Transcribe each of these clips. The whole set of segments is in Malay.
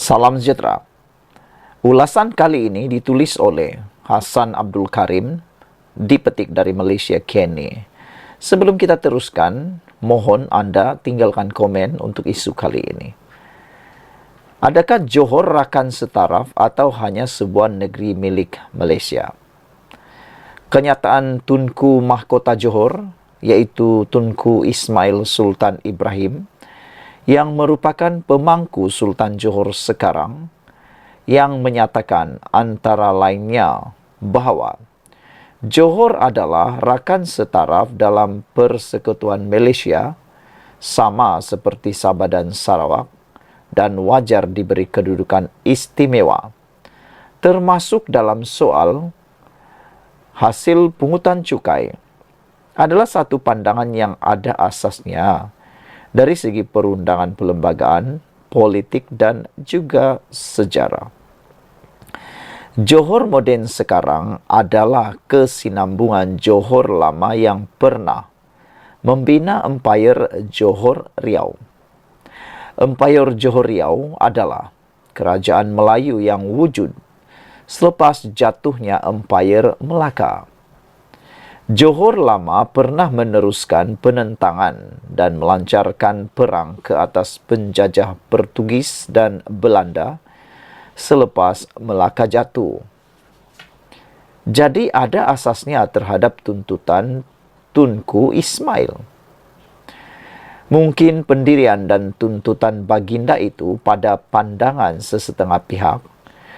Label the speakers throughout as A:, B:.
A: Salam sejahtera. Ulasan kali ini ditulis oleh Hasan Abdul Karim, dipetik dari Malaysia, Kenny. Sebelum kita teruskan, mohon Anda tinggalkan komen untuk isu kali ini. Adakah Johor rakan setaraf atau hanya sebuah negeri milik Malaysia? Kenyataan Tunku Mahkota Johor, yaitu Tunku Ismail Sultan Ibrahim, yang merupakan pemangku Sultan Johor sekarang, yang menyatakan antara lainnya bahawa Johor adalah rakan setaraf dalam Persekutuan Malaysia, sama seperti Sabah dan Sarawak, dan wajar diberi kedudukan istimewa, termasuk dalam soal hasil pungutan cukai, adalah satu pandangan yang ada asasnya dari segi perundangan perlembagaan, politik dan juga sejarah. Johor moden sekarang adalah kesinambungan Johor lama yang pernah membina Empayar Johor Riau. Empayar Johor Riau adalah kerajaan Melayu yang wujud selepas jatuhnya Empayar Melaka. Johor lama pernah meneruskan penentangan dan melancarkan perang ke atas penjajah Portugis dan Belanda selepas Melaka jatuh. Jadi ada asasnya terhadap tuntutan Tunku Ismail. Mungkin pendirian dan tuntutan baginda itu pada pandangan sesetengah pihak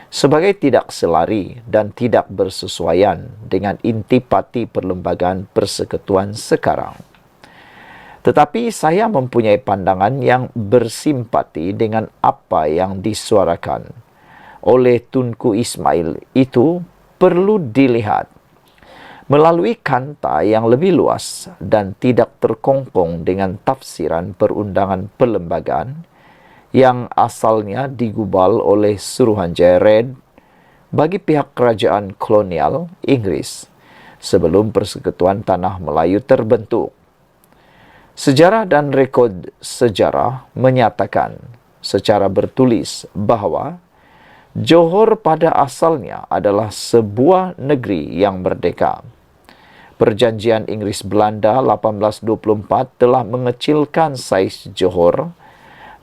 A: sebagai tidak selari dan tidak bersesuaian dengan intipati perlembagaan persekutuan sekarang. Tetapi saya mempunyai pandangan yang bersimpati dengan apa yang disuarakan oleh Tunku Ismail itu perlu dilihat melalui kanta yang lebih luas dan tidak terkongkong dengan tafsiran perundangan perlembagaan yang asalnya digubal oleh Suruhanjaya Red bagi pihak kerajaan kolonial Inggris sebelum Persekutuan Tanah Melayu terbentuk. Sejarah dan rekod sejarah menyatakan secara bertulis bahawa Johor pada asalnya adalah sebuah negeri yang merdeka. Perjanjian Inggris-Belanda 1824 telah mengecilkan saiz Johor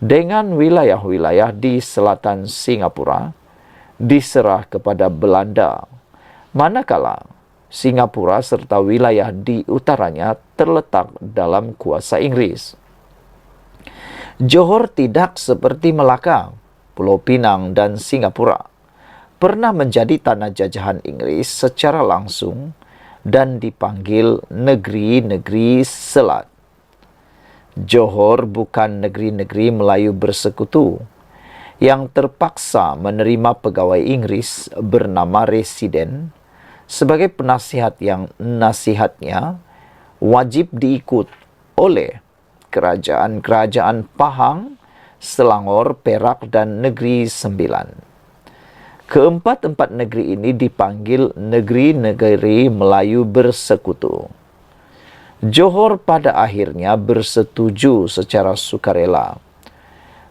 A: dengan wilayah-wilayah di selatan Singapura diserah kepada Belanda, manakala Singapura serta wilayah di utaranya terletak dalam kuasa Inggris. Johor tidak seperti Melaka, Pulau Pinang dan Singapura pernah menjadi tanah jajahan Inggris secara langsung dan dipanggil negeri-negeri selat. Johor bukan negeri-negeri Melayu bersekutu yang terpaksa menerima pegawai Inggris bernama residen sebagai penasihat yang nasihatnya wajib diikut oleh kerajaan-kerajaan Pahang, Selangor, Perak dan Negeri Sembilan. Keempat-empat negeri ini dipanggil negeri-negeri Melayu bersekutu. Johor pada akhirnya bersetuju secara sukarela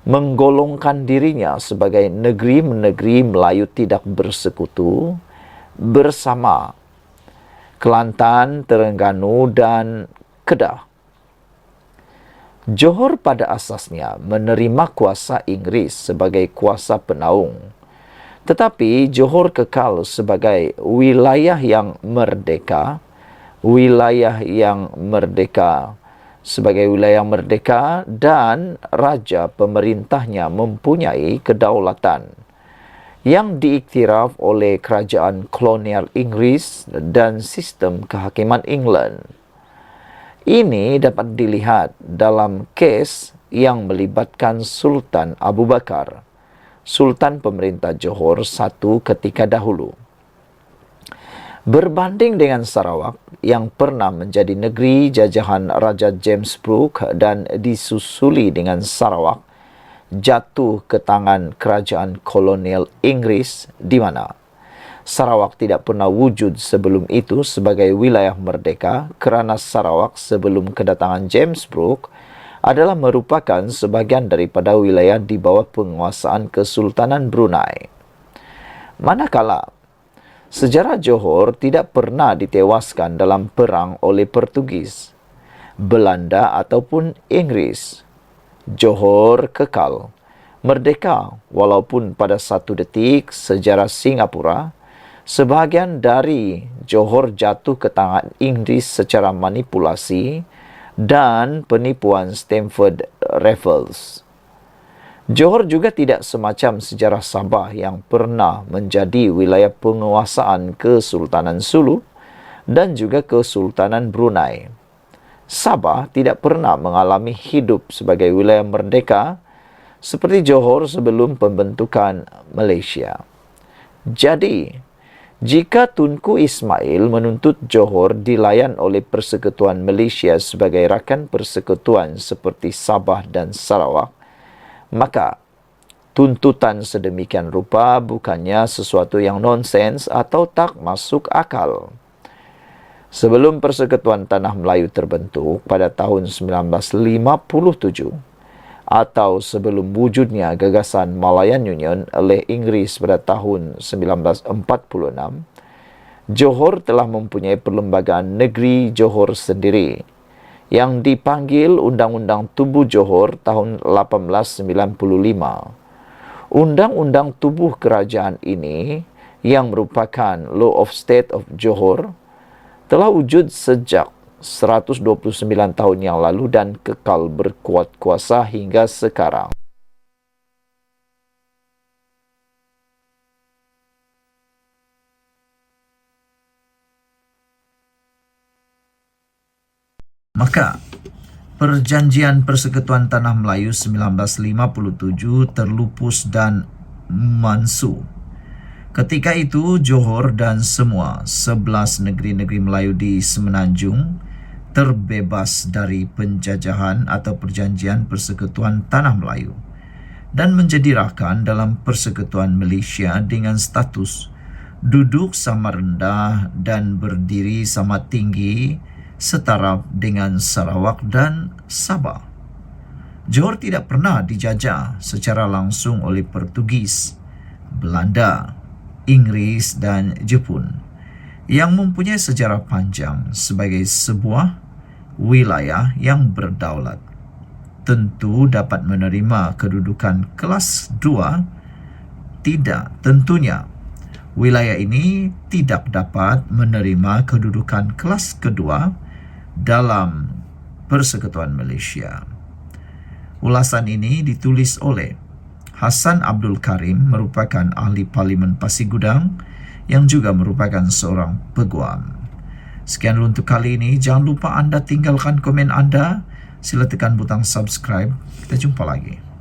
A: menggolongkan dirinya sebagai negeri-negeri Melayu tidak bersekutu bersama Kelantan, Terengganu dan Kedah. Johor pada asasnya menerima kuasa Inggris sebagai kuasa penaung, tetapi Johor kekal sebagai wilayah yang merdeka, dan raja pemerintahnya mempunyai kedaulatan yang diiktiraf oleh kerajaan kolonial Inggris dan sistem kehakiman England. Ini dapat dilihat dalam kes yang melibatkan Sultan Abu Bakar, Sultan pemerintah Johor satu ketika dahulu. Berbanding dengan Sarawak yang pernah menjadi negeri jajahan Raja James Brooke dan disusuli dengan Sarawak jatuh ke tangan kerajaan kolonial Inggris, di mana Sarawak tidak pernah wujud sebelum itu sebagai wilayah merdeka kerana Sarawak sebelum kedatangan James Brooke adalah merupakan sebahagian daripada wilayah di bawah penguasaan Kesultanan Brunei. Manakala sejarah Johor tidak pernah ditewaskan dalam perang oleh Portugis, Belanda ataupun Inggris, Johor kekal merdeka walaupun pada satu detik sejarah Singapura, sebahagian dari Johor jatuh ke tangan Inggris secara manipulasi dan penipuan Stamford Raffles. Johor juga tidak semacam sejarah Sabah yang pernah menjadi wilayah penguasaan Kesultanan Sulu dan juga Kesultanan Brunei. Sabah tidak pernah mengalami hidup sebagai wilayah merdeka seperti Johor sebelum pembentukan Malaysia. Jadi, jika Tunku Ismail menuntut Johor dilayan oleh Persekutuan Malaysia sebagai rakan persekutuan seperti Sabah dan Sarawak, maka tuntutan sedemikian rupa bukannya sesuatu yang nonsens atau tak masuk akal. Sebelum Persekutuan Tanah Melayu terbentuk pada tahun 1957 atau sebelum wujudnya gagasan Malayan Union oleh Inggris pada tahun 1946, Johor telah mempunyai perlembagaan negeri Johor sendiri yang dipanggil Undang-Undang Tubuh Johor tahun 1895. Undang-Undang Tubuh Kerajaan ini yang merupakan Law of State of Johor telah wujud sejak 129 tahun yang lalu dan kekal berkuat kuasa hingga sekarang. Maka, Perjanjian Persekutuan Tanah Melayu 1957 terlupus dan mansuh. Ketika itu, Johor dan semua 11 negeri-negeri Melayu di Semenanjung terbebas dari penjajahan atau Perjanjian Persekutuan Tanah Melayu dan menjadi rakan dalam Persekutuan Malaysia dengan status duduk sama rendah dan berdiri sama tinggi setara dengan Sarawak dan Sabah. Johor tidak pernah dijajah secara langsung oleh Portugis, Belanda, Inggris dan Jepun yang mempunyai sejarah panjang sebagai sebuah wilayah yang berdaulat. Tentu dapat menerima kedudukan kelas 2? Tidak, tentunya. Wilayah ini tidak dapat menerima kedudukan kelas kedua dalam Persekutuan Malaysia. Ulasan ini ditulis oleh Hassan Abdul Karim, merupakan ahli Parlimen Pasir Gudang yang juga merupakan seorang peguam. Sekian dulu untuk kali ini. Jangan lupa anda tinggalkan komen anda. Sila tekan butang subscribe. Kita jumpa lagi.